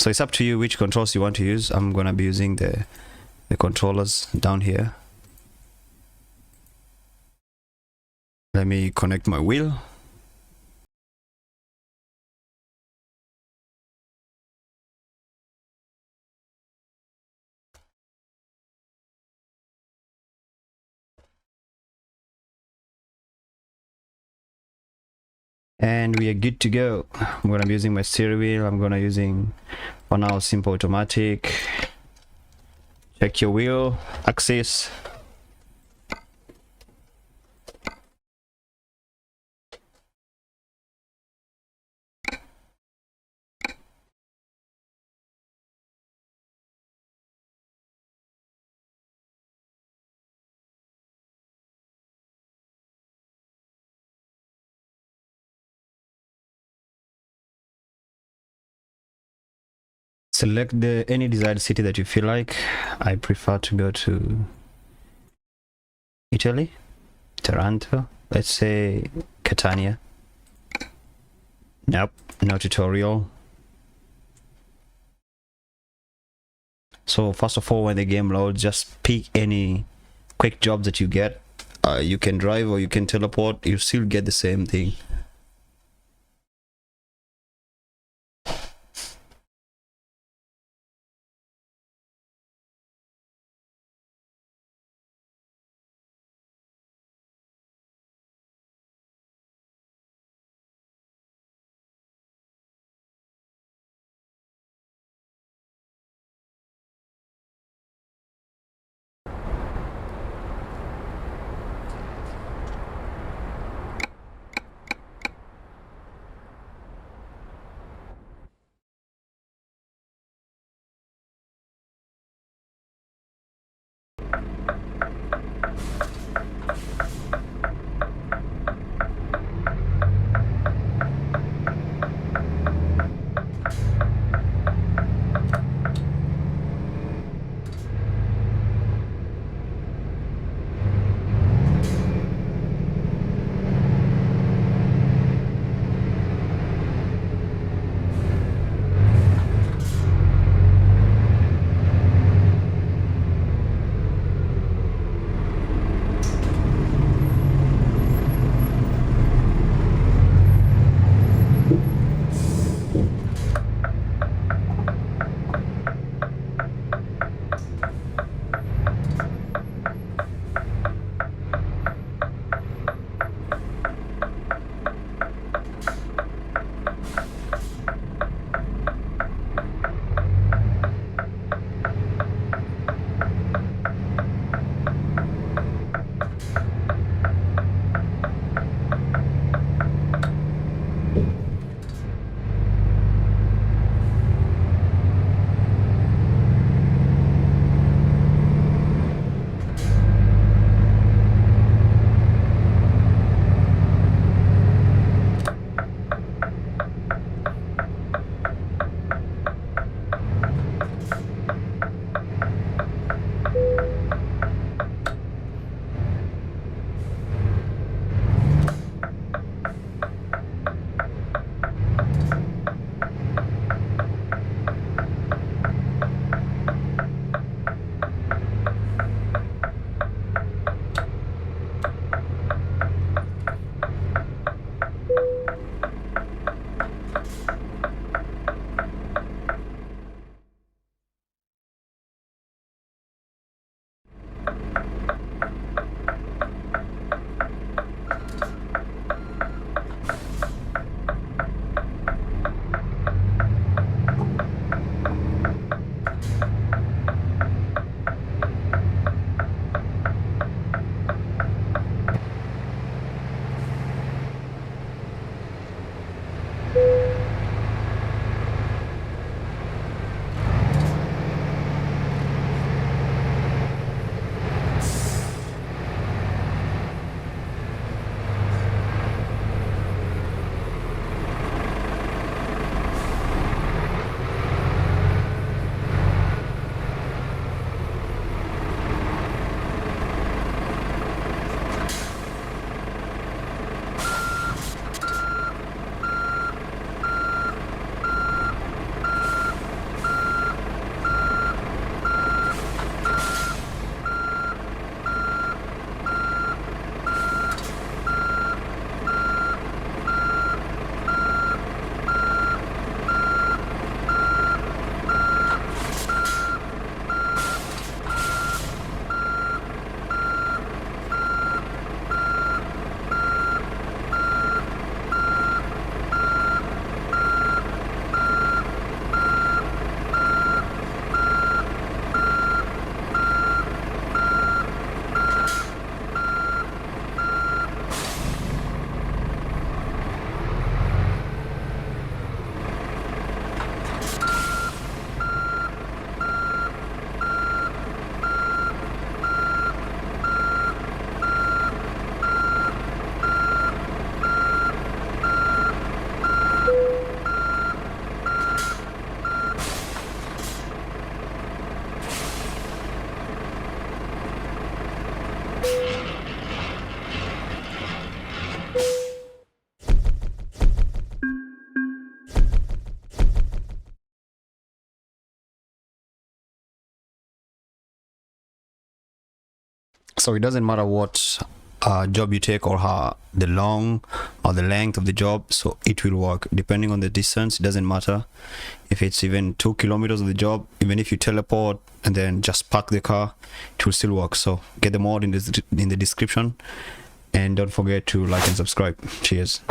So it's up to you which controls you want to use. I'm gonna be using the controllers down here. Let me connect my wheel. And we are good to go. I'm gonna be using my steering wheel. I'm gonna using for now simple automatic. Check your wheel axis. Select any desired city that you feel like. I prefer to go to Italy, Taranto. Let's say Catania. Nope, no tutorial. So first of all, when the game loads, just pick any quick job that you get. You can drive or you can teleport. You still get the same thing. So it doesn't matter what job you take, or how the long or the length of the job, so it will work depending on the distance. It doesn't matter if it's even 2 kilometers of the job. Even if you teleport and then just park the car, it will still work. So get the mod in the description, and don't forget to like and subscribe. Cheers.